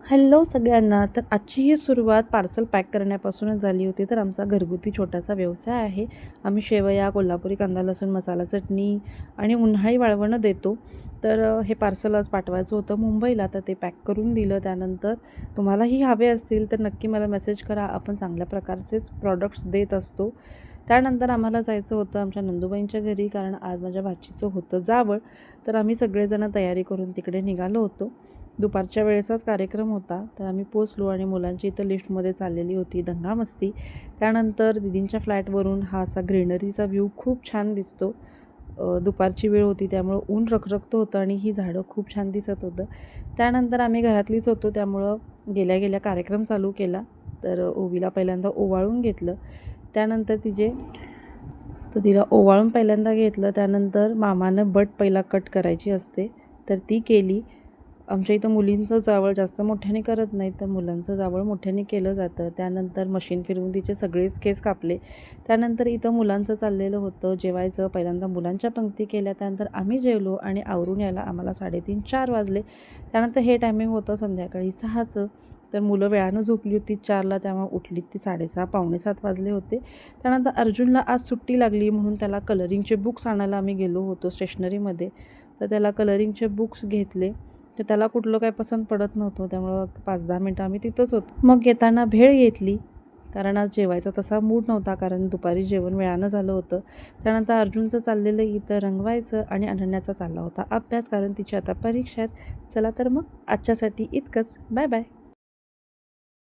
Hello सगळ्यांना. तर आजची ही सुरुवात पार्सल पॅक करण्यापासूनच झाली होती. तर आमचा घरगुती छोटासा व्यवसाय आहे. आम्ही शेवया, कोल्हापुरी कांदा लसूण मसाला चटणी आणि उन्हाळी वाळवणं देतो. तर हे पार्सल आज पाठवायचं होतं मुंबईला, तर ते पॅक करून दिलं. त्यानंतर तुम्हालाही हवे असतील तर नक्की मला मेसेज करा. आपण चांगल्या प्रकारचेच प्रॉडक्ट्स देत असतो. त्यानंतर आम्हाला जायचं होतं आमच्या नंदुबाईंच्या घरी, कारण आज माझ्या भाचीचं होतं जावळ. तर आम्ही सगळेजण तयारी करून तिकडे निघालो होतो. दुपारच्या वेळेचाच कार्यक्रम होता. तर आम्ही पोचलो आणि मुलांची इथं लिफ्टमध्ये चाललेली होती दंगामस्ती. त्यानंतर दीदींच्या फ्लॅटवरून हा असा ग्रीनरीचा व्ह्यू खूप छान दिसतो. दुपारची वेळ होती त्यामुळं ऊन रखरखतं होतं आणि ही झाडं खूप छान दिसत होतं. त्यानंतर आम्ही घरातलीच होतो त्यामुळं गेल्या गेल्या कार्यक्रम चालू केला. तर ओवीला पहिल्यांदा ओवाळून घेतलं. त्यानंतर तिला ओवाळून पहिल्यांदा घेतलं. त्यानंतर मामानं बट पहिला कट करायची असते, तर ती केली. आमच्या इथं मुलींचं जावळ जास्त मोठ्याने करत नाही, तर मुलांचं जावळ मोठ्याने केलं जातं. त्यानंतर मशीन फिरवून तिचे सगळेच केस कापले. त्यानंतर इथं मुलांचं चाललेलं होतं जेवायचं. पहिल्यांदा मुलांच्या पंक्ती केल्या, त्यानंतर आम्ही जेवलो आणि आवरून यायला आम्हाला 3:30-4 वाजले. त्यानंतर हे टायमिंग होतं संध्याकाळी 6चं. तर मुलं वेळानं झोपली होती 4ला, तेव्हा उठलीत ती 6:30 पावणे 7 वाजले होते. त्यानंतर अर्जुनला आज सुट्टी लागली म्हणून त्याला कलरिंगचे बुक्स आणायला आम्ही गेलो होतो स्टेशनरीमध्ये. तर त्याला कलरिंगचे बुक्स घेतले. तर त्याला कुठलं काय पसंत पडत नव्हतं, त्यामुळं 5-10 मिनटं आम्ही तिथंच होतो. मग येताना भेळ घेतली, कारण आज जेवायचा तसा मूड नव्हता, कारण दुपारी जेवण वेळानं झालं होतं. त्यानंतर अर्जुनचं चाललेलं इथं रंगवायचं आणि अनन्याचा चालला होता अभ्यास, कारण तिची आता परीक्षा आहेत. चला तर मग आजच्यासाठी इतकंच. Bye bye.